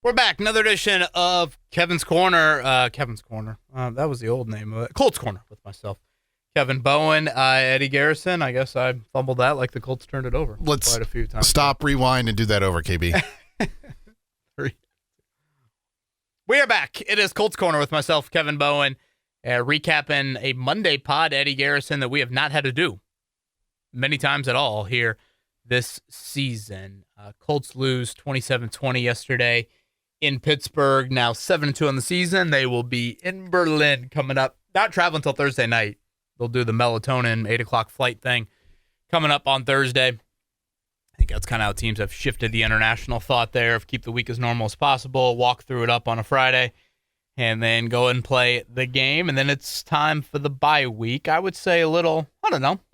We're back. Another edition of Kevin's Corner. Kevin's Corner. That was the old name of it. Colts Corner with myself. Kevin Bowen, Eddie Garrison. I guess I fumbled that like the Colts turned it over quite a few times. Stop, rewind, and do that over, KB. We are back. It is Colts Corner with myself, Kevin Bowen, recapping a Monday pod, Eddie Garrison, that we have not had to do many times at all here this season. Colts lose 27-20 yesterday in Pittsburgh. Now 7-2 on the season. They will be in Berlin coming up. Not traveling until Thursday night. They'll do the melatonin 8 o'clock flight thing coming up on Thursday. I think that's kind of how teams have shifted the international thought there of keep the week as normal as possible, walk through it up on a Friday, and then go and play the game. And then it's time for the bye week. I would say a little,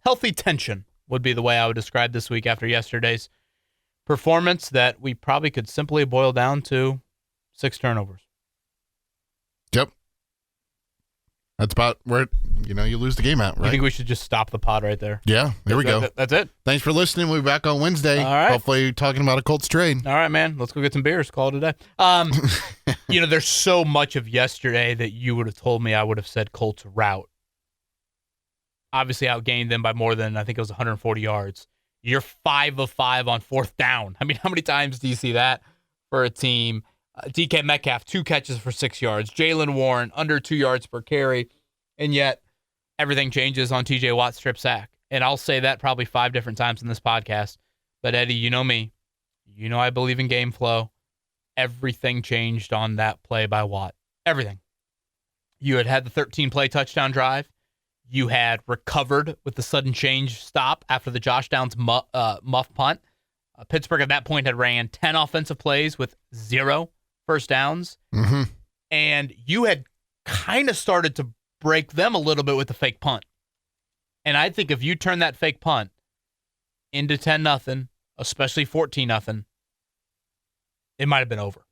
healthy tension would be the way I would describe this week after yesterday's performance that we probably could simply boil down to 6 turnovers. Yep. That's about where, you lose the game at, right? I think we should just stop the pod right there. Yeah, there we go. That's it. Thanks for listening. We'll be back on Wednesday. All right. Hopefully talking about a Colts trade. All right, man. Let's go get some beers. Call it a day. There's so much of yesterday that you would have told me I would have said Colts route. Obviously outgained them by more than, I think it was 140 yards. You're 5 of 5 on 4th down. I mean, how many times do you see that for a team? DK Metcalf, 2 catches for 6 yards. Jaylen Warren, under 2 yards per carry. And yet, everything changes on TJ Watt's strip sack. And I'll say that probably 5 different times in this podcast. But Eddie, you know me. You know I believe in game flow. Everything changed on that play by Watt. Everything. You had the 13-play touchdown drive. You had recovered with the sudden change stop after the Josh Downs muff punt. Pittsburgh at that point had ran 10 offensive plays with 0 first downs. Mm-hmm. And you had kind of started to break them a little bit with the fake punt. And I think if you turn that fake punt into 10-0, especially 14-0, it might have been over.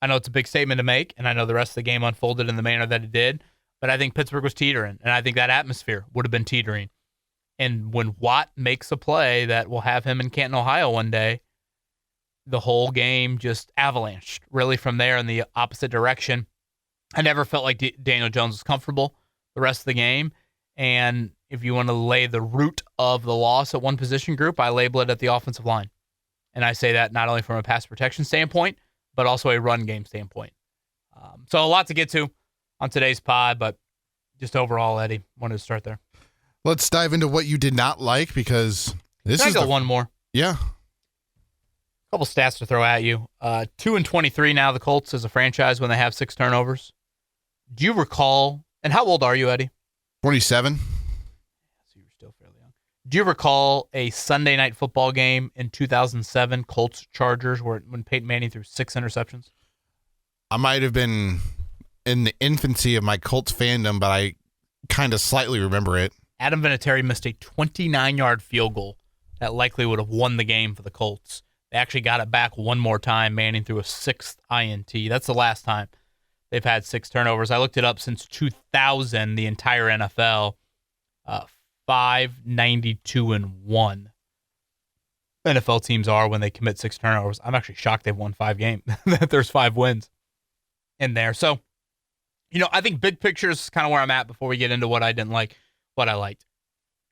I know it's a big statement to make, and I know the rest of the game unfolded in the manner that it did, but I think Pittsburgh was teetering, and I think that atmosphere would have been teetering. And when Watt makes a play that will have him in Canton, Ohio one day, the whole game just avalanched really from there in the opposite direction. I never felt like Daniel Jones was comfortable the rest of the game. And if you want to lay the root of the loss at one position group, I label it at the offensive line. And I say that not only from a pass protection standpoint, but also a run game standpoint. So a lot to get to on today's pod, but just overall, Eddie, wanted to start there. Let's dive into what you did not like because this Can is I go one more? Yeah. A couple stats to throw at you. 2-23 now, the Colts as a franchise when they have 6 turnovers. Do you recall, and how old are you, Eddie? 27. So you were still fairly young. Do you recall a Sunday night football game in 2007, Colts-Chargers, when Peyton Manning threw 6 interceptions? I might have been in the infancy of my Colts fandom, but I kind of slightly remember it. Adam Vinatieri missed a 29-yard field goal that likely would have won the game for the Colts. They actually got it back one more time. Manning threw a 6th INT. That's the last time they've had 6 turnovers. I looked it up since 2000, the entire NFL, 5-92-1. NFL teams are when they commit 6 turnovers. I'm actually shocked they've won 5 games, that there's 5 wins in there. So, I think big picture is kind of where I'm at before we get into what I didn't like, what I liked.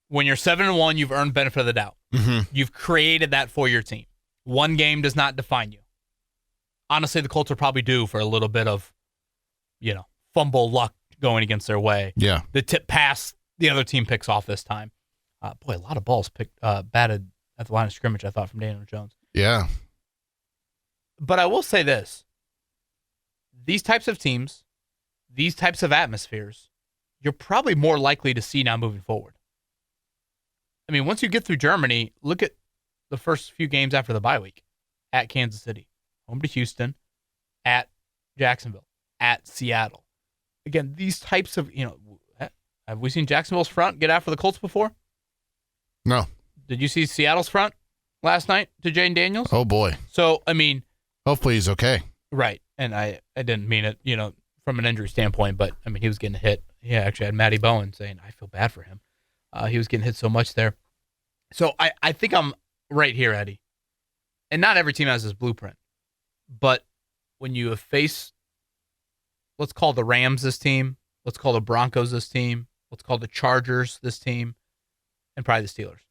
When you're 7-1, you've earned benefit of the doubt. Mm-hmm. You've created that for your team. One game does not define you. Honestly, the Colts are probably due for a little bit of, fumble luck going against their way. Yeah. The tip pass, the other team picks off this time. A lot of balls batted at the line of scrimmage, I thought, from Daniel Jones. Yeah. But I will say this. These types of teams, these types of atmospheres, you're probably more likely to see now moving forward. I mean, once you get through Germany, look at the first few games after the bye week. At Kansas City, home to Houston, at Jacksonville, at Seattle. Again, these types of, have we seen Jacksonville's front get after the Colts before? No. Did you see Seattle's front last night to Jane Daniels? Oh, boy. So, I mean. Hopefully he's okay. Right. And I didn't mean it, from an injury standpoint, but, I mean, he was getting hit. Yeah, actually, I had Matty Bowen saying, I feel bad for him. He was getting hit so much there. So, I think I'm right here, Eddie. And not every team has this blueprint. But when you have faced, let's call the Rams this team, let's call the Broncos this team, let's call the Chargers this team, and probably the Steelers.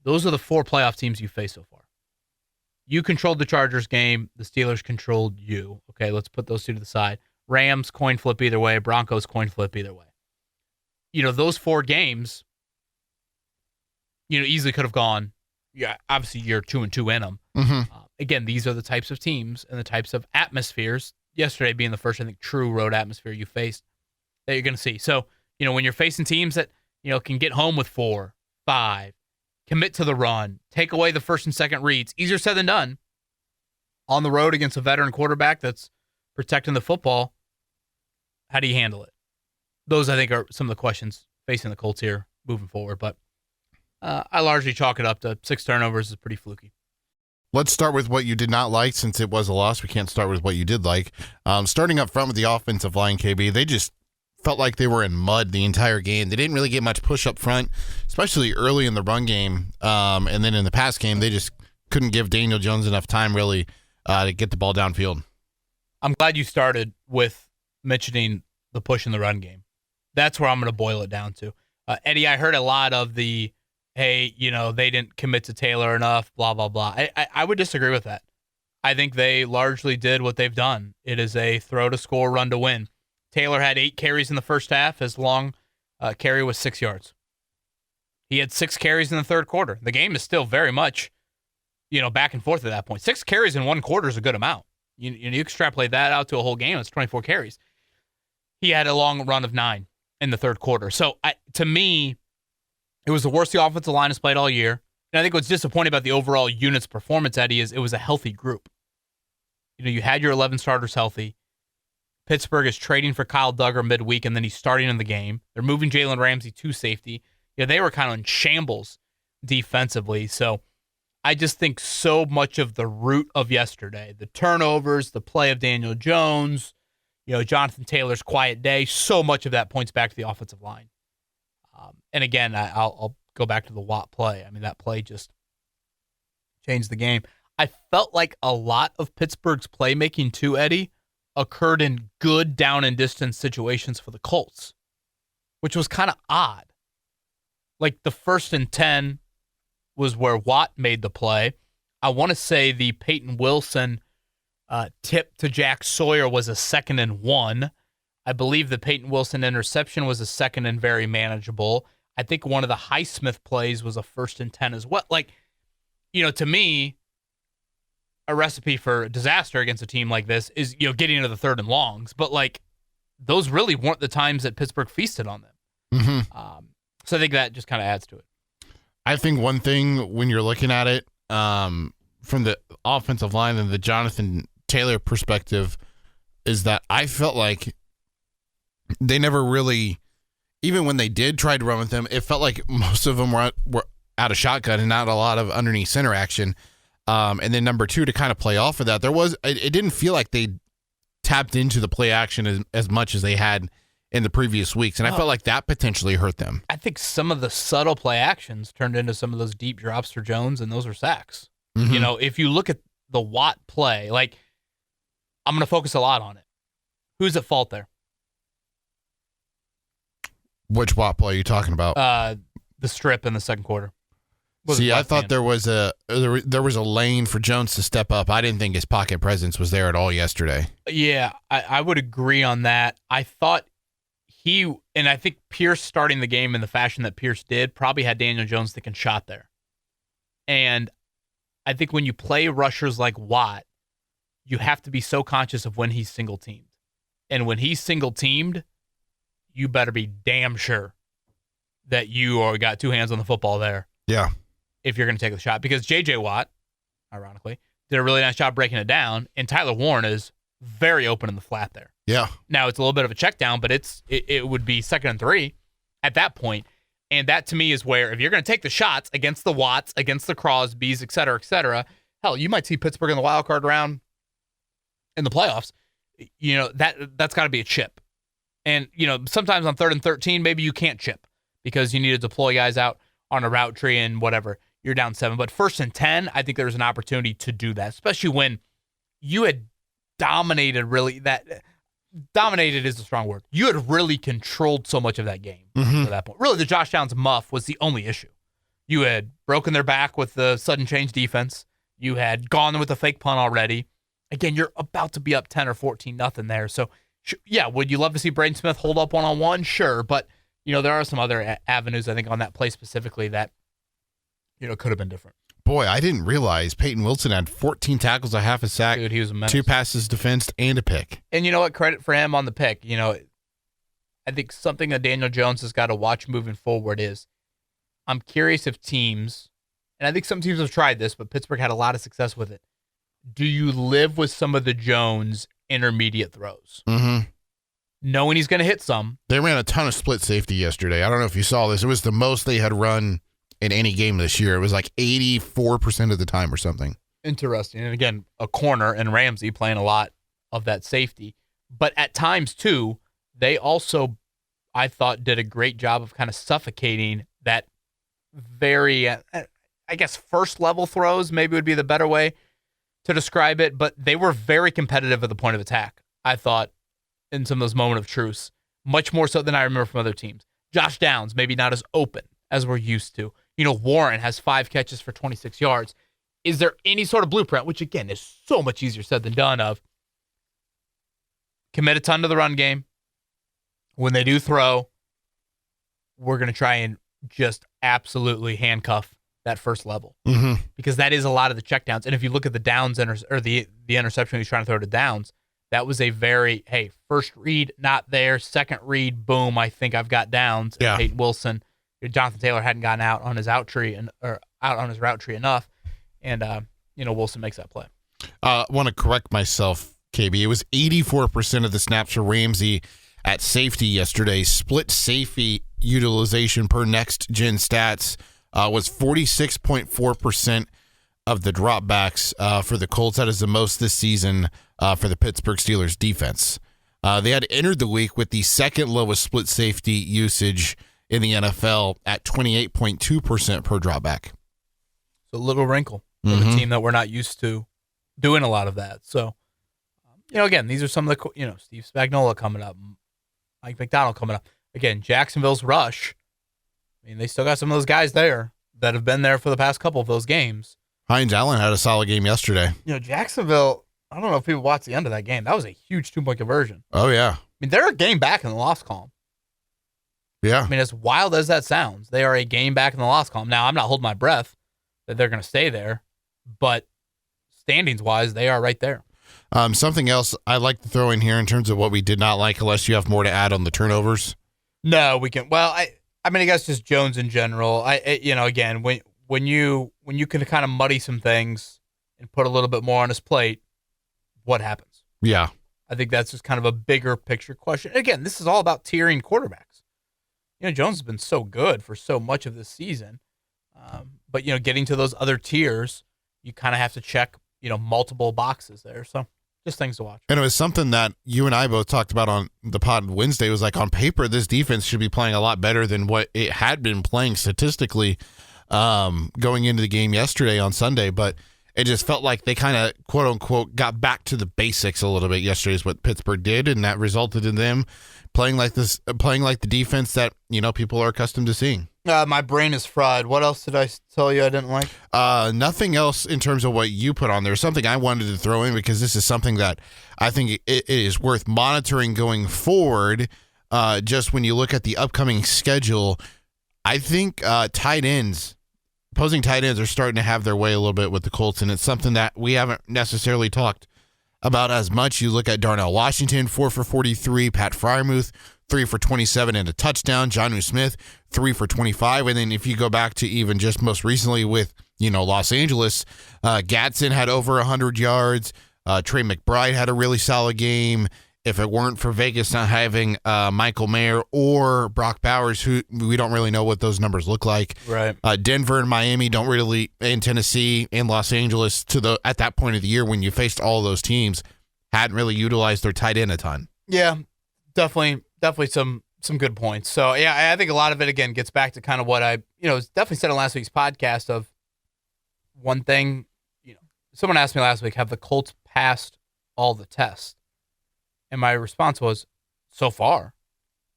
Those are the 4 playoff teams you faced so far. You controlled the Chargers game. The Steelers controlled you. Okay, let's put those 2 to the side. Rams, coin flip either way. Broncos, coin flip either way. Those 4 games, easily could have gone, yeah, obviously you're 2-2 in them. Mm-hmm. Again, these are the types of teams and the types of atmospheres, yesterday being the first, I think, true road atmosphere you faced, that you're going to see. So, when you're facing teams that, can get home with 4, 5, commit to the run, take away the first and second reads, easier said than done. On the road against a veteran quarterback that's protecting the football, how do you handle it? Those, I think, are some of the questions facing the Colts here moving forward. But I largely chalk it up to 6 turnovers is pretty fluky. Let's start with what you did not like, since it was a loss. We can't start with what you did like. Starting up front with the offensive line, KB, they just felt like they were in mud the entire game. They didn't really get much push up front, especially early in the run game. And then in the pass game, they just couldn't give Daniel Jones enough time, really, to get the ball downfield. I'm glad you started with mentioning the push in the run game. That's where I'm going to boil it down to. Eddie, I heard a lot of the, hey, they didn't commit to Taylor enough, blah, blah, blah. I would disagree with that. I think they largely did what they've done. It is a throw to score, run to win. Taylor had 8 carries in the first half. His long carry was 6 yards. He had 6 carries in the third quarter. The game is still very much, back and forth at that point. 6 carries in one quarter is a good amount. You extrapolate that out to a whole game, it's 24 carries. He had a long run of 9 in the third quarter. So, to me, it was the worst the offensive line has played all year. And I think what's disappointing about the overall unit's performance, Eddie, is it was a healthy group. You had your 11 starters healthy. Pittsburgh is trading for Kyle Duggar midweek, and then he's starting in the game. They're moving Jalen Ramsey to safety. They were kind of in shambles defensively. So I just think so much of the root of yesterday, the turnovers, the play of Daniel Jones, Jonathan Taylor's quiet day, so much of that points back to the offensive line. And again, I'll go back to the Watt play. I mean, that play just changed the game. I felt like a lot of Pittsburgh's playmaking too, Eddie, occurred in good down and distance situations for the Colts, which was kind of odd. Like the 1st and 10 was where Watt made the play. I want to say the Peyton Wilson tip to Jack Sawyer was a 2nd and 1. I believe the Peyton Wilson interception was a 2nd and very manageable. I think one of the Highsmith plays was a 1st and 10 as well. Like, to me, a recipe for disaster against a team like this is, getting into the 3rd and longs. But, those really weren't the times that Pittsburgh feasted on them. Mm-hmm. So I think that just kind of adds to it. I think one thing when you're looking at it from the offensive line and the Jonathan Taylor perspective is that I felt like they never really, even when they did try to run with them, it felt like most of them were out of shotgun and not a lot of underneath center action. And then number 2, to kind of play off of that, it didn't feel like they tapped into the play action as much as they had in the previous weeks. And I felt like that potentially hurt them. I think some of the subtle play actions turned into some of those deep drops for Jones, and those are sacks. Mm-hmm. If you look at the Watt play, I'm going to focus a lot on it. Who's at fault there? Which Watt play are you talking about? The strip in the second quarter. See, I thought there was a lane for Jones to step up. I didn't think his pocket presence was there at all yesterday. Yeah, I would agree on that. I thought I think Pierce starting the game in the fashion that Pierce did probably had Daniel Jones thinking shot there. And I think when you play rushers like Watt, you have to be so conscious of when he's single-teamed. And when he's single-teamed, you better be damn sure that you got 2 hands on the football there. Yeah. If you're going to take the shot. Because J.J. Watt, ironically, did a really nice job breaking it down, and Tyler Warren is very open in the flat there. Yeah. Now, it's a little bit of a check down, but it would be 2nd and 3 at that point. And that, to me, is where if you're going to take the shots against the Watts, against the Crosbys, et cetera, hell, you might see Pittsburgh in the wild card round in the playoffs. That's got to be a chip. And, sometimes on 3rd and 13, maybe you can't chip because you need to deploy guys out on a route tree and whatever. You're down 7. But 1st and 10, I think there's an opportunity to do that, especially when you had dominated dominated is a strong word. You had really controlled so much of that game to that point. Really, the Josh Downs muff was the only issue. You had broken their back with the sudden change defense. You had gone with the fake punt already. Again, you're about to be up 10 or 14 nothing there. So, yeah, would you love to see Braden Smith hold up one-on-one? Sure, but there are some other avenues, I think, on that play specifically that could have been different. Boy, I didn't realize Peyton Wilson had 14 tackles, a half a sack, dude, he was a menace. 2 passes defensed, and a pick. And you know what? Credit for him on the pick. I think something that Daniel Jones has got to watch moving forward is I'm curious if teams, and I think some teams have tried this, but Pittsburgh had a lot of success with it. Do you live with some of the Jones intermediate throws? Mm-hmm. Knowing he's going to hit some. They ran a ton of split safety yesterday. I don't know if you saw this. It was the most they had run in any game this year. It was like 84% of the time or something. Interesting. And again, a corner and Ramsey playing a lot of that safety. But at times, too, they also, I thought, did a great job of kind of suffocating that very, I guess, first-level throws maybe would be the better way to describe it. But they were very competitive at the point of attack, I thought, in some of those moments of truce. Much more so than I remember from other teams. Josh Downs, maybe not as open as we're used to. Warren has 5 catches for 26 yards. Is there any sort of blueprint, which, again, is so much easier said than done, of commit a ton to the run game. When they do throw, we're going to try and just absolutely handcuff that first level. Mm-hmm. Because that is a lot of the checkdowns. And if you look at the Downs the interception he's trying to throw to Downs, that was a very, first read, not there. Second read, boom, I think I've got Downs. Yeah. Peyton Wilson. Jonathan Taylor hadn't gotten out on his route tree enough, and Wilson makes that play. I want to correct myself, KB. It was 84% of the snaps for Ramsey at safety yesterday. Split safety utilization per Next Gen Stats was 46.4% of the dropbacks for the Colts. That is the most this season for the Pittsburgh Steelers defense. They had entered the week with the second lowest split safety usage in the NFL at 28.2% per dropback. So a little wrinkle for the team that we're not used to doing a lot of that. So, again, these are some of the, Steve Spagnuolo coming up, Mike McDonald coming up. Again, Jacksonville's rush. I mean, they still got some of those guys there that have been there for the past couple of those games. Hines Allen had a solid game yesterday. Jacksonville, I don't know if people watched the end of that game. That was a huge 2-point conversion. Oh, yeah. I mean, they're a game back in the loss column. Yeah. I mean, as wild as that sounds, they are a game back in the loss column. Now, I'm not holding my breath that they're going to stay there, but standings-wise, they are right there. Something else I'd like to throw in here in terms of what we did not like, unless you have more to add on the turnovers. No, we can. Well, I mean, I guess just Jones in general. Again, when you can kind of muddy some things and put a little bit more on his plate, what happens? Yeah. I think that's just kind of a bigger picture question. Again, this is all about tiering quarterbacks. Jones has been so good for so much of this season. But, getting to those other tiers, you kind of have to check, multiple boxes there. So just things to watch. And it was something that you and I both talked about on the pod Wednesday. It was like, on paper, this defense should be playing a lot better than what it had been playing statistically going into the game yesterday on Sunday. But it just felt like they kind of, quote unquote, got back to the basics a little bit yesterday is what Pittsburgh did. And that resulted in them playing like the defense that, people are accustomed to seeing. My brain is fried. What else did I tell you I didn't like? Nothing else in terms of what you put on there. Something I wanted to throw in because this is something that I think it is worth monitoring going forward. Just when you look at the upcoming schedule, I think opposing tight ends are starting to have their way a little bit with the Colts, and it's something that we haven't necessarily talked about as much. You look at Darnell Washington, 4 for 43, Pat Freiermuth, 3 for 27 and a touchdown, Jonnu Smith, 3 for 25, and then if you go back to even just most recently with, Los Angeles, Gadsden had over 100 yards, Trey McBride had a really solid game. If it weren't for Vegas not having Michael Mayer or Brock Bowers, who we don't really know what those numbers look like. Right. Denver and Miami don't really, and Tennessee and Los Angeles at that point of the year when you faced all those teams, hadn't really utilized their tight end a ton. Yeah, definitely some good points. So yeah, I think a lot of it again gets back to kind of what I definitely said on last week's podcast of one thing. Someone asked me last week, have the Colts passed all the tests? And my response was, so far,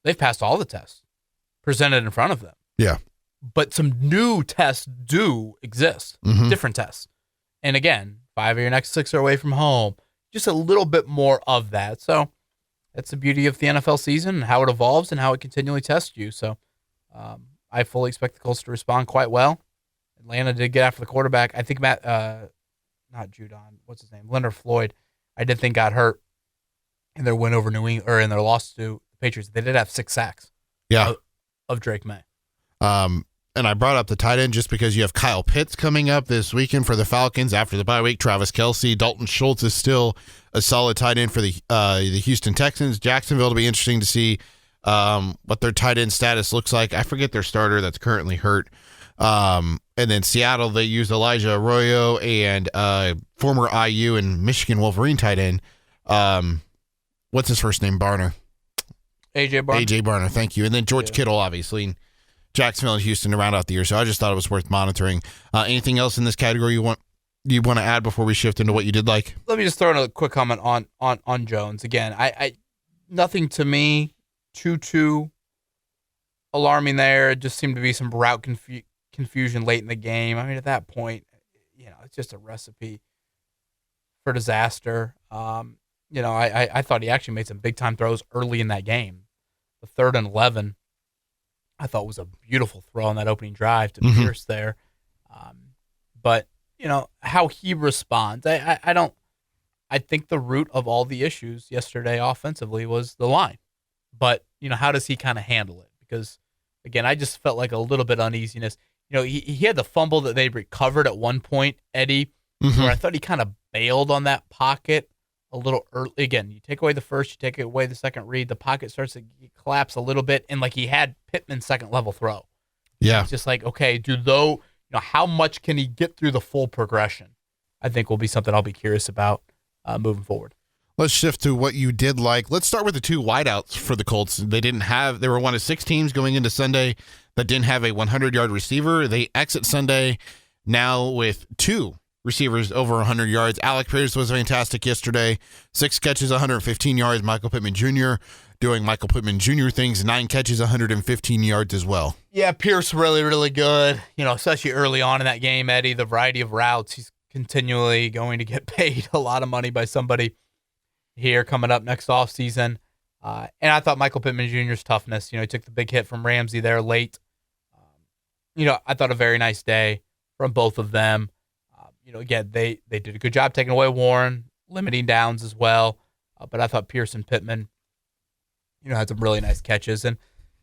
they've passed all the tests presented in front of them. Yeah. But some new tests do exist, different tests. And again, 5 of your next 6 are away from home. Just a little bit more of that. So that's the beauty of the NFL season and how it evolves and how it continually tests you. So I fully expect the Colts to respond quite well. Atlanta did get after the quarterback. I think not Judon, what's his name? Leonard Floyd, I did think got hurt in their win over New England, or in their loss to the Patriots. They did have 6 sacks. Yeah. Of Drake May. And I brought up the tight end just because you have Kyle Pitts coming up this weekend for the Falcons after the bye week. Travis Kelce, Dalton Schultz is still a solid tight end for the Houston Texans. Jacksonville, will be interesting to see what their tight end status looks like. I forget their starter that's currently hurt. And then Seattle, they used Elijah Arroyo and former IU and Michigan Wolverine tight end. What's his first name? Barner. AJ Barner, thank you. And then George Kittle, obviously. And Jacksonville and Houston to round out the year. So I just thought it was worth monitoring. Anything else in this category you want to add before we shift into what you did like? Let me just throw in a quick comment on Jones. Again, I nothing to me too alarming there. It just seemed to be some route confusion late in the game. I mean, at that point, it's just a recipe for disaster. I thought he actually made some big-time throws early in that game. The 3rd and 11, I thought was a beautiful throw on that opening drive to Pierce there. But, how he responds, I think the root of all the issues yesterday offensively was the line. But, how does he kind of handle it? Because, again, I just felt like a little bit uneasiness. He had the fumble that they recovered at one point, Eddie, where I thought he kind of bailed on that pocket a little early. Again, you take away the first, you take away the second read, the pocket starts to collapse a little bit, and like he had Pittman's second level throw. Yeah. It's just like, okay, how much can he get through the full progression? I think will be something I'll be curious about moving forward. Let's shift to what you did like. Let's start with the 2 wideouts for the Colts. They were one of 6 teams going into Sunday that didn't have a 100-yard receiver. They exit Sunday now with 2 receivers over 100 yards. Alec Pierce was fantastic yesterday. 6 catches, 115 yards. Michael Pittman Jr. doing Michael Pittman Jr. things. 9 catches, 115 yards as well. Yeah, Pierce really, really good. Especially early on in that game, Eddie, the variety of routes. He's continually going to get paid a lot of money by somebody here coming up next offseason. And I thought Michael Pittman Jr.'s toughness, he took the big hit from Ramsey there late. I thought a very nice day from both of them. Again, they did a good job taking away Warren, limiting downs as well. But I thought Pierce and Pittman, had some really nice catches. And,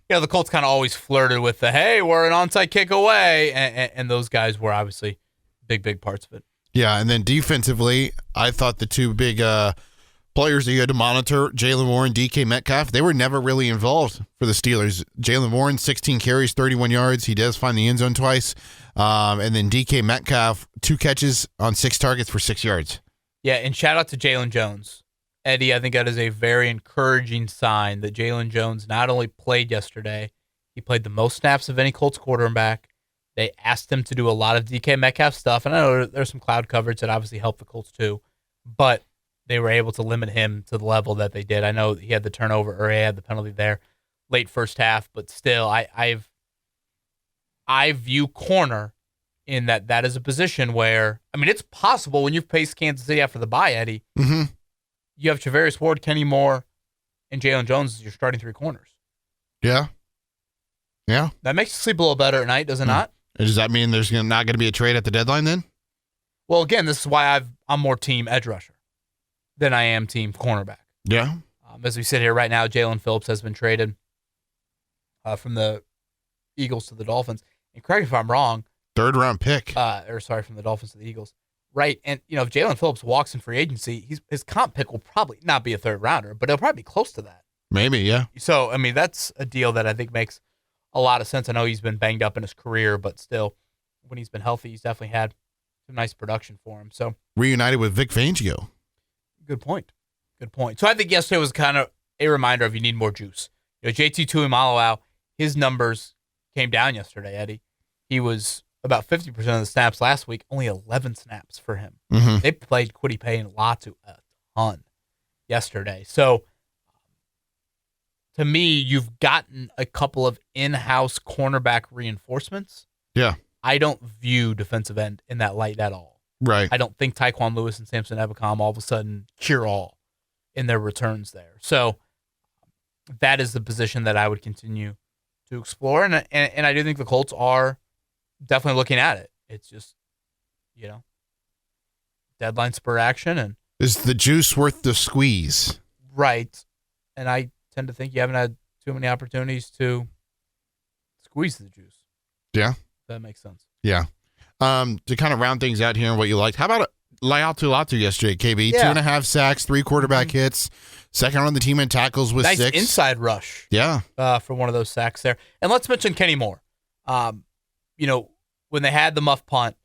the Colts kind of always flirted with the, hey, we're an onside kick away. And those guys were obviously big parts of it. Yeah, and then defensively, I thought the 2 big players that you had to monitor, Jaylen Warren, DK Metcalf, they were never really involved for the Steelers. Jaylen Warren, 16 carries, 31 yards. He does find the end zone twice. And then DK Metcalf, 2 catches on 6 targets for 6 yards. Yeah, and shout out to Jalen Jones. Eddie, I think that is a very encouraging sign that Jalen Jones not only played yesterday, he played the most snaps of any Colts quarterback. They asked him to do a lot of DK Metcalf stuff, and I know there's some cloud coverage that obviously helped the Colts too, but they were able to limit him to the level that they did. I know he had the turnover, or he had the penalty there late first half, but still, I view corner in that is a position where, it's possible when you've faced Kansas City after the bye, Eddie, you have Travarius Ward, Kenny Moore, and Jalen Jones as your starting 3 corners. Yeah. Yeah. That makes you sleep a little better at night, does it not? Does that mean there's not going to be a trade at the deadline then? Well, again, this is why I'm more team edge rusher than I am team cornerback. Yeah. As we sit here right now, Jalen Phillips has been traded from the Eagles to the Dolphins. And correct me if I'm wrong. 3rd round pick. From the Dolphins to the Eagles. Right. And, if Jalen Phillips walks in free agency, his comp pick will probably not be a 3rd rounder, but it'll probably be close to that. Maybe, yeah. So, that's a deal that I think makes a lot of sense. I know he's been banged up in his career, but still, when he's been healthy, he's definitely had some nice production for him. So reunited with Vic Fangio. Good point. So I think yesterday was kind of a reminder of you need more juice. JT Tuimoloau, his numbers came down yesterday, Eddie. He was about 50% of the snaps last week, only 11 snaps for him. They played Kwity Paye and Latu a ton. yesterday. So to me, you've gotten a couple of in-house cornerback reinforcements. Yeah. I don't view defensive end in that light at all. Right. I don't think Tyquan Lewis and Samson Ebukam all of a sudden cure all in their returns there. So that is the position that I would continue to explore. And I do think the Colts are definitely looking at it. It's just, deadline spur action. And is the juice worth the squeeze? Right. And I tend to think you haven't had too many opportunities to squeeze the juice. Yeah. That makes sense. Yeah. To kind of round things out here and what you liked, how about Laiatu yesterday, KB? Yeah. 2.5 sacks, 3 quarterback hits, second on the team in tackles with nice 6. Inside rush. Yeah. For one of those sacks there. And let's mention Kenny Moore. When they had the muff punt,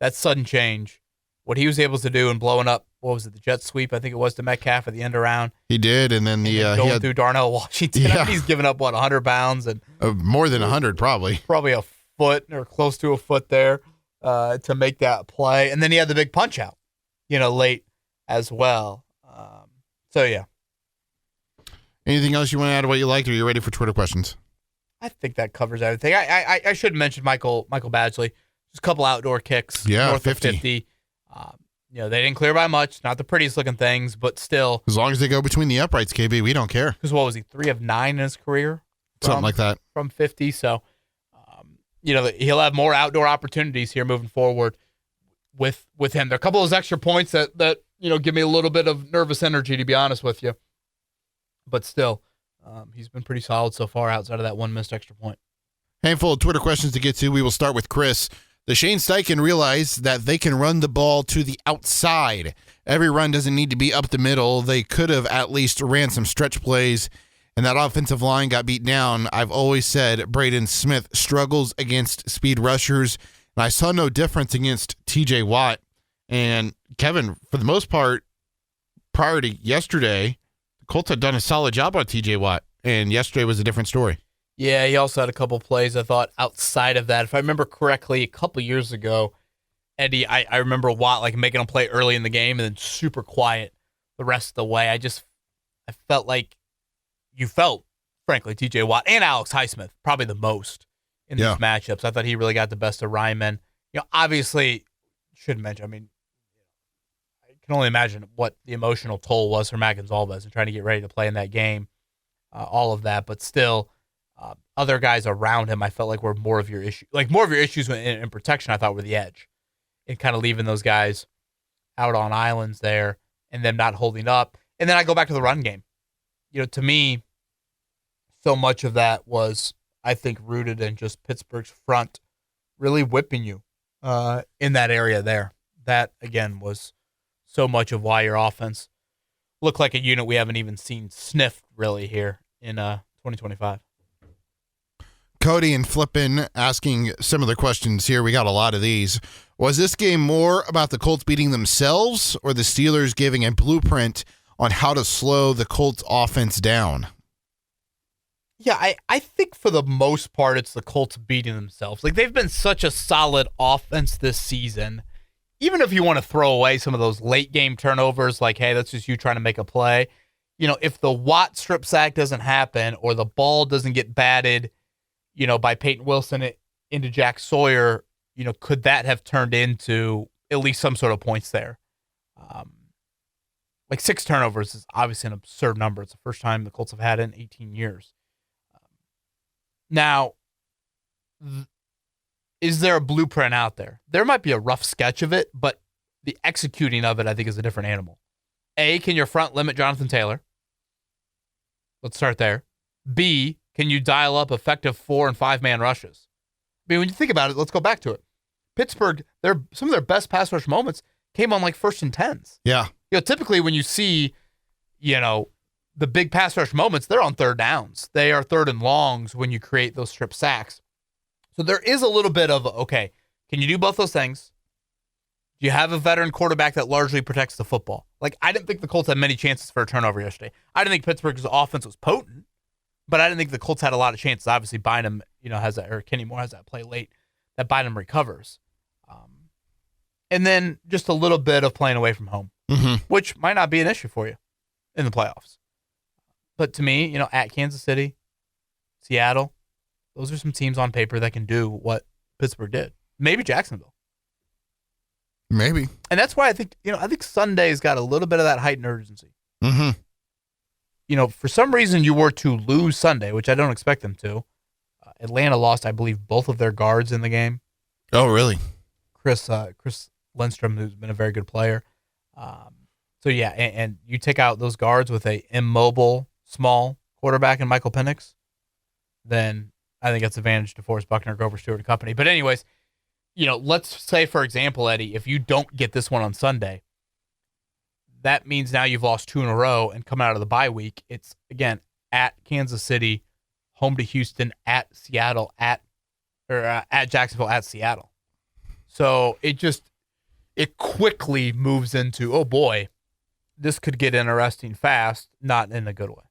that sudden change, what he was able to do in blowing up, what was it, the jet sweep, I think it was, to Metcalf at the end around. He did, and then going through Darnell Washington. Yeah. He's given up, 100 pounds? And more than 100, probably. Probably a foot or close to a foot there to make that play. And then he had the big punch out, late as well. Yeah. Anything else you want to add to what you liked, or are you ready for Twitter questions? I think that covers everything. I should mention Michael Badgley. Just a couple outdoor kicks. Yeah, north 50. Of 50. They didn't clear by much. Not the prettiest looking things, but still. As long as they go between the uprights, KB, we don't care. Because what was he, 3 of 9 in his career? Something like that. From 50. So, he'll have more outdoor opportunities here moving forward with him. There are a couple of those extra points that give me a little bit of nervous energy, to be honest with you. But still, he's been pretty solid so far outside of that one missed extra point. Handful of Twitter questions to get to. We will start with Chris. The Shane Steichen realized that they can run the ball to the outside. Every run doesn't need to be up the middle. They could have at least ran some stretch plays, and that offensive line got beat down. I've always said Braden Smith struggles against speed rushers, and I saw no difference against TJ Watt. And Kevin, for the most part, prior to yesterday, the Colts had done a solid job on TJ Watt, and yesterday was a different story. Yeah, he also had a couple plays, I thought, outside of that. If I remember correctly, a couple years ago, Eddie, I remember Watt making a play early in the game and then super quiet the rest of the way. I felt like you felt, frankly, TJ Watt and Alex Highsmith probably the most in these matchups. I thought he really got the best of Ryman. Obviously, shouldn't mention, I can only imagine what the emotional toll was for Matt Gonzalez and trying to get ready to play in that game, all of that, but still. Other guys around him, I felt like were more of your issue. More of your issues in protection, I thought, were the edge. And kind of leaving those guys out on islands there and them not holding up. And then I go back to the run game. To me, so much of that was, I think, rooted in just Pittsburgh's front really whipping you in that area there. That, again, was so much of why your offense looked like a unit we haven't even seen sniffed really here in 2025. Cody and Flippin asking similar questions here. We got a lot of these. Was this game more about the Colts beating themselves or the Steelers giving a blueprint on how to slow the Colts offense down? Yeah, I think for the most part, it's the Colts beating themselves. They've been such a solid offense this season. Even if you want to throw away some of those late game turnovers, hey, that's just you trying to make a play. If the Watt strip sack doesn't happen or the ball doesn't get batted, by Peyton Wilson into Jack Sawyer, could that have turned into at least some sort of points there? 6 turnovers is obviously an absurd number. It's the first time the Colts have had it in 18 years. Now, is there a blueprint out there? There might be a rough sketch of it, but the executing of it, I think, is a different animal. A, can your front limit Jonathan Taylor? Let's start there. B, can you dial up effective 4- and 5-man rushes? When you think about it, let's go back to it. Pittsburgh, some of their best pass rush moments came on 1st and 10s. Yeah. Typically when you see, the big pass rush moments, they're on 3rd downs. They are 3rd and longs when you create those strip sacks. So there is a little bit of, okay, can you do both those things? Do you have a veteran quarterback that largely protects the football? I didn't think the Colts had many chances for a turnover yesterday. I didn't think Pittsburgh's offense was potent. But I didn't think the Colts had a lot of chances. Obviously, Bynum, has that, or Kenny Moore has that play late that Bynum recovers. And then just a little bit of playing away from home, which might not be an issue for you. in the playoffs. But to me, at Kansas City, Seattle, those are some teams on paper that can do what Pittsburgh did. Maybe Jacksonville. Maybe. And that's why I think Sunday's got a little bit of that heightened urgency. Mm-hmm. For some reason you were to lose Sunday, which I don't expect them to. Atlanta lost, I believe, both of their guards in the game. Oh, really? Chris Lindstrom, who's been a very good player. So, yeah, and you take out those guards with a immobile, small quarterback in Michael Penix, then I think that's advantage to Forrest Buckner, Grover Stewart, and company. But anyways, let's say, for example, Eddie, if you don't get this one on Sunday, that means now you've lost 2 in a row and come out of the bye week. It's, again, at Kansas City, home to Houston, at Seattle, at Jacksonville, at Seattle. So it quickly moves into, oh boy, this could get interesting fast, not in a good way.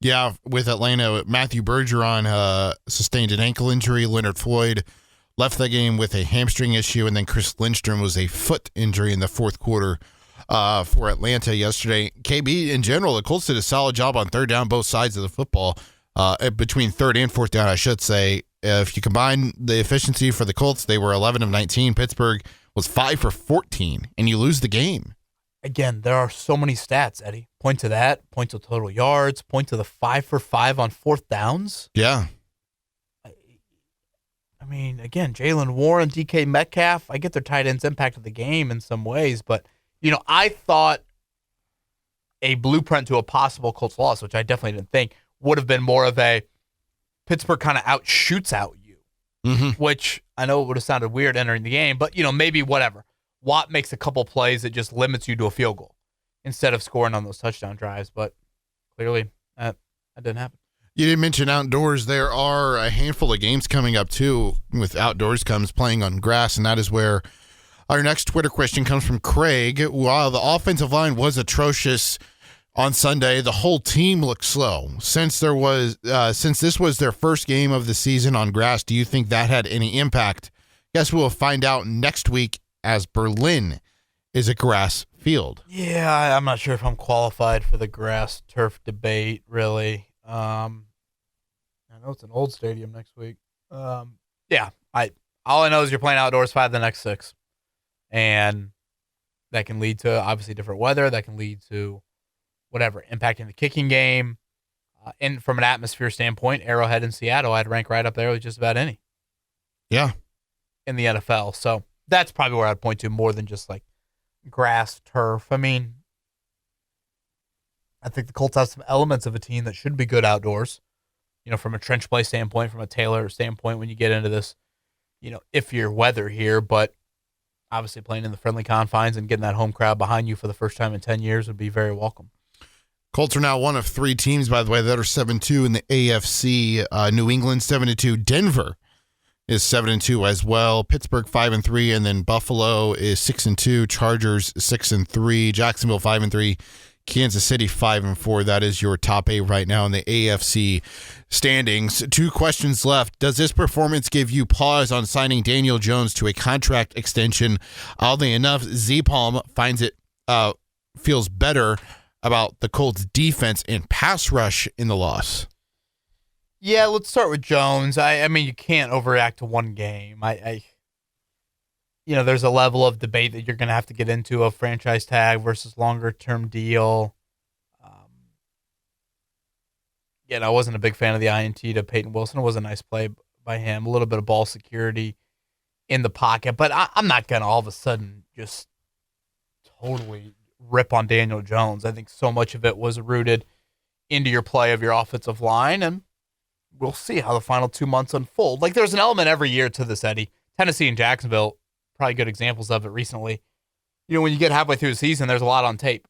Yeah, with Atlanta, Matthew Bergeron sustained an ankle injury. Leonard Floyd left the game with a hamstring issue, and then Chris Lindstrom was a foot injury in the fourth quarter for Atlanta yesterday. KB, in general, the Colts did a solid job on third down, both sides of the football, between third and fourth down, I should say. If you combine the efficiency for the Colts, they were 11 of 19. Pittsburgh was 5 for 14, and you lose the game. Again, there are so many stats, Eddie. Point to that. Point to total yards. Point to the 5 for 5 on fourth downs. Yeah. I mean, again, Jalen Warren, DK Metcalf, I get their tight ends impacted the game in some ways, but, I thought a blueprint to a possible Colts loss, which I definitely didn't think, would have been more of a Pittsburgh kind of shoots out you, which I know it would have sounded weird entering the game, but, maybe whatever. Watt makes a couple plays that just limits you to a field goal instead of scoring on those touchdown drives, but clearly that didn't happen. You didn't mention outdoors. There are a handful of games coming up, too, with outdoors comes playing on grass, and that is where our next Twitter question comes from Craig. While the offensive line was atrocious on Sunday, the whole team looked slow. Since this was their first game of the season on grass, do you think that had any impact? Guess we'll find out next week, as Berlin is a grass field. Yeah, I'm not sure if I'm qualified for the grass turf debate, really. I know it's an old stadium next week. All I know is you're playing outdoors 5 of the next 6. And that can lead to, obviously, different weather. That can lead to whatever, impacting the kicking game. And from an atmosphere standpoint, Arrowhead in Seattle, I'd rank right up there with just about any. Yeah. In the NFL. So that's probably where I'd point to more than just like grass, turf. I mean, I think the Colts have some elements of a team that should be good outdoors, from a trench play standpoint, from a Taylor standpoint, when you get into this, iffier weather here, but obviously playing in the friendly confines and getting that home crowd behind you for the first time in 10 years would be very welcome. Colts are now one of 3 teams, by the way, that are 7-2 in the AFC. New England 7-2. Denver is 7-2 as well. Pittsburgh 5-3, and then Buffalo is 6-2. Chargers 6-3. Jacksonville 5-3. Kansas City 5-4. That is your top 8 right now in the AFC standings. 2 questions left. Does this performance give you pause on signing Daniel Jones to a contract extension? Oddly enough, Z-Palm finds it feels better about the Colts defense and pass rush in the loss. Yeah, let's start with Jones. I mean, you can't overreact to one game. There's a level of debate that you're going to have to get into of franchise tag versus longer-term deal. I wasn't a big fan of the INT to Peyton Wilson. It was a nice play by him, a little bit of ball security in the pocket. But I'm not going to all of a sudden just totally rip on Daniel Jones. I think so much of it was rooted into your play of your offensive line, and we'll see how the final 2 months unfold. Like, there's an element every year to this, Eddie. Tennessee and Jacksonville, probably good examples of it recently. When you get halfway through the season, there's a lot on tape.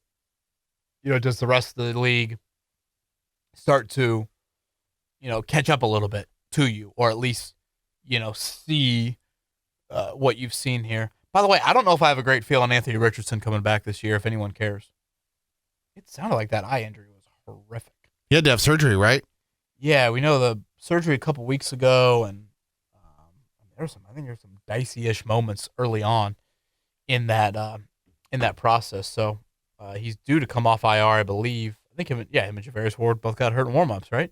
Does the rest of the league start to, catch up a little bit to you, or at least, see what you've seen here? By the way, I don't know if I have a great feel on Anthony Richardson coming back this year, if anyone cares. It sounded like that eye injury was horrific. He had to have surgery, right? Yeah, we know the surgery a couple weeks ago, and I think there's some dicey-ish moments early on in that process. So He's due to come off IR, I believe. I think him and Javarius Ward both got hurt in warm-ups, right?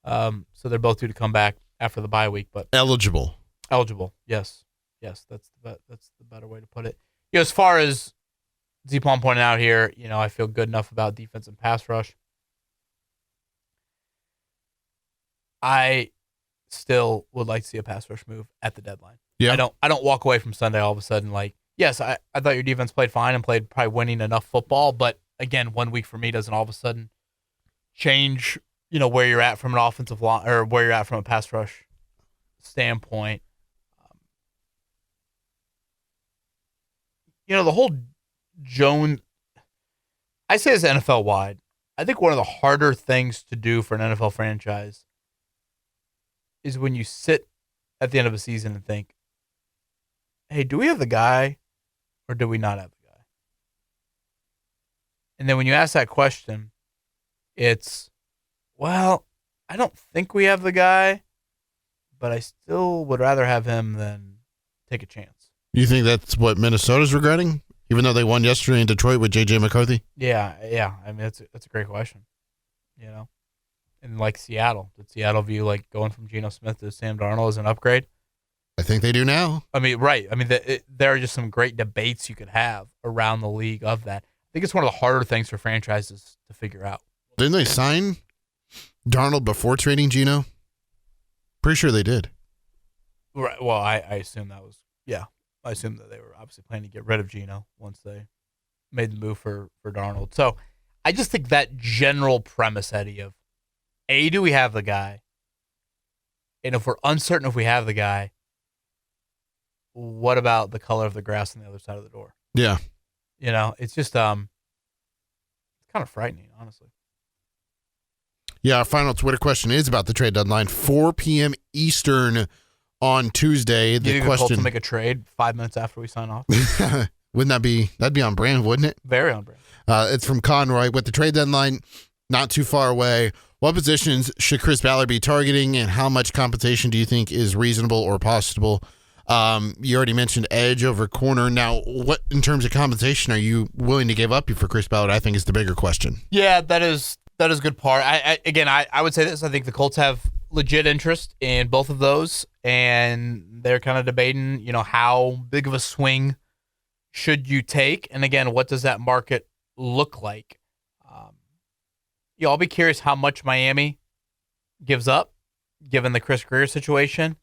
So they're both due to come back after the bye week, but Eligible. Yes, that's the better way to put it. As far as Z-Palm pointed out here, I feel good enough about defense and pass rush. I still would like to see a pass rush move at the deadline. Yeah. I don't walk away from Sunday all of a sudden like, yes, I thought your defense played fine and played probably winning enough football, but again, 1 week for me doesn't all of a sudden change, where you're at from an offensive line or where you're at from a pass rush standpoint. The whole Jones, I say this NFL wide. I think one of the harder things to do for an NFL franchise is when you sit at the end of a season and think, hey, do we have the guy or do we not have the guy? And then when you ask that question, it's, well, I don't think we have the guy, but I still would rather have him than take a chance. You think that's what Minnesota's regretting, even though they won yesterday in Detroit with J.J. McCarthy? Yeah. I mean, that's a great question. And like Seattle, did Seattle view like going from Geno Smith to Sam Darnold as an upgrade? I think they do now. I mean, right. I mean, there are just some great debates you could have around the league of that. I think it's one of the harder things for franchises to figure out. Didn't they sign Darnold before trading Geno? Pretty sure they did. Right. Well, I assume that was, yeah. I assume that they were obviously planning to get rid of Geno once they made the move for Darnold. So I just think that general premise, Eddie, of A, do we have the guy? And if we're uncertain if we have the guy, what about the color of the grass on the other side of the door? Yeah. It's just it's kind of frightening, honestly. Yeah, our final Twitter question is about the trade deadline, 4 p.m. Eastern on Tuesday. The Colts will make a trade 5 minutes after we sign off. That'd be on brand, wouldn't it? Very on brand. It's from Conroy. With the trade deadline not too far away, what positions should Chris Ballard be targeting, and how much compensation do you think is reasonable or possible? You already mentioned edge over corner. Now, what in terms of compensation are you willing to give up for Chris Ballard? I think is the bigger question. Yeah, that is a good part. I would say this. I think the Colts have legit interest in both of those, and they're kind of debating, how big of a swing should you take, and again, what does that market look like? I'll be curious how much Miami gives up, given the Chris Greer situation.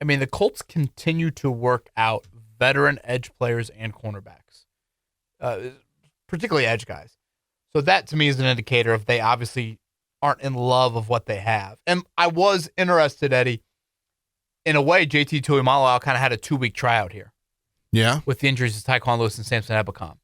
I mean, the Colts continue to work out veteran edge players and cornerbacks, particularly edge guys. So that, to me, is an indicator of they obviously aren't in love of what they have. And I was interested, Eddie. In a way, JT Tuimoloau kind of had a 2-week tryout here. Yeah. With the injuries to Tyquan Lewis and Samson Ebukam.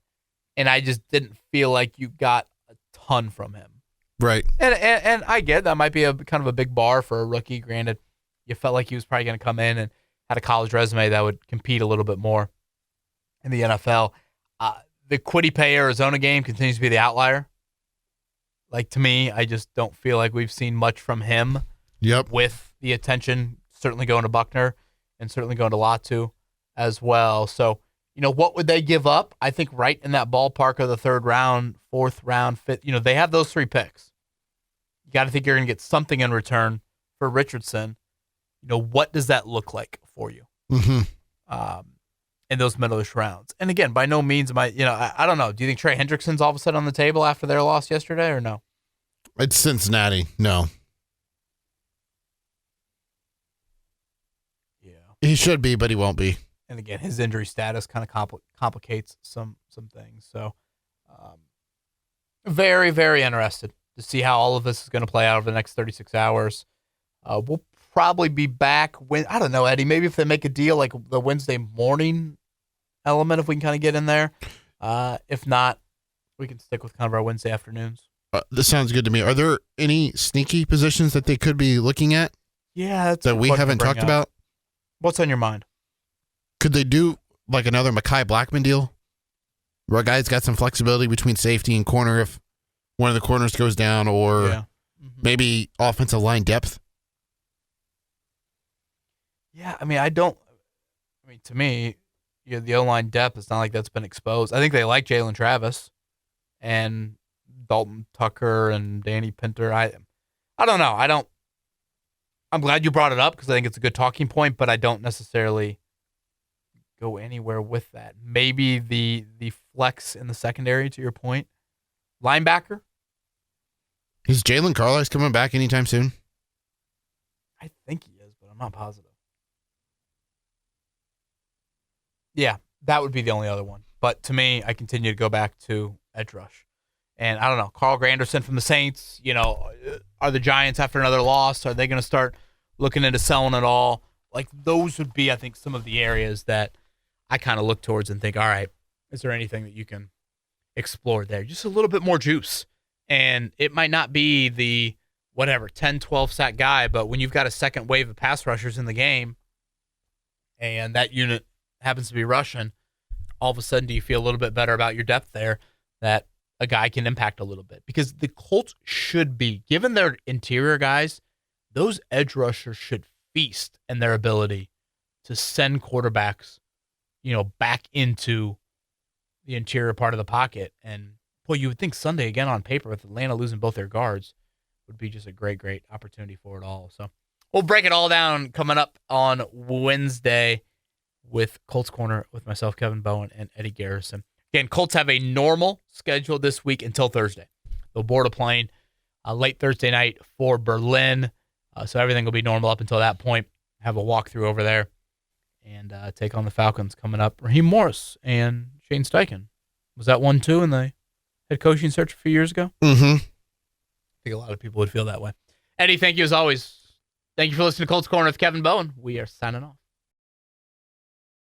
And I just didn't feel like you got a ton from him. Right. And I get that might be a kind of a big bar for a rookie. Granted, you felt like he was probably going to come in and had a college resume that would compete a little bit more in the NFL. The Quiddy Arizona game continues to be the outlier. Like, to me, I just don't feel like we've seen much from him. Yep. With the attention certainly going to Buckner and certainly going to Latu as well. So, what would they give up? I think right in that ballpark of the 3rd round, 4th round, 5th. They have those 3 picks. You got to think you're going to get something in return for Richardson. What does that look like for you? Mm-hmm. In those middle-ish rounds. And again, by no means am I don't know. Do you think Trey Hendrickson's all of a sudden on the table after their loss yesterday or no? It's Cincinnati. No. Yeah. He should be, but he won't be. And again, his injury status kind of complicates some things. So very, very interested to see how all of this is going to play out over the next 36 hours. We'll probably be back when, I don't know, Eddie, maybe if they make a deal like the Wednesday morning element, if we can kind of get in there. If not, we can stick with kind of our Wednesday afternoons. This sounds good to me. Are there any sneaky positions that they could be looking at? Yeah, that's that we haven't talked about. What's on your mind? Could they do like another Mekhi Blackman deal, where a guy's got some flexibility between safety and corner if one of the corners goes down, or maybe offensive line depth? Yeah, I mean, to me, the O-line depth, it's not like that's been exposed. I think they like Jalen Travis. and Dalton Tucker and Danny Pinter. I don't know. I'm glad you brought it up because I think it's a good talking point, but I don't necessarily go anywhere with that. Maybe the flex in the secondary, to your point. Linebacker? Is Jalen Carlos coming back anytime soon? I think he is, but I'm not positive. Yeah, that would be the only other one. But to me, I continue to go back to edge rush. And I don't know, Carl Granderson from the Saints, are the Giants after another loss? Are they going to start looking into selling it all? Like, those would be, I think, some of the areas that I kind of look towards and think, all right, is there anything that you can explore there? Just a little bit more juice. And it might not be the, 10, 12 sack guy, but when you've got a second wave of pass rushers in the game and that unit happens to be Russian, all of a sudden do you feel a little bit better about your depth there that a guy can impact a little bit? Because the Colts should be, given their interior guys, those edge rushers should feast in their ability to send quarterbacks, back into the interior part of the pocket. And, boy, you would think Sunday, again on paper, with Atlanta losing both their guards, would be just a great, great opportunity for it all. So we'll break it all down coming up on Wednesday with Colts Corner with myself, Kevin Bowen, and Eddie Garrison. Again, Colts have a normal schedule this week until Thursday. They'll board a plane late Thursday night for Berlin. So everything will be normal up until that point. Have a walkthrough over there and take on the Falcons coming up. Raheem Morris and Shane Steichen. Was that 1-2 in the head coaching search a few years ago? Mm-hmm. I think a lot of people would feel that way. Eddie, thank you as always. Thank you for listening to Colts Corner with Kevin Bowen. We are signing off.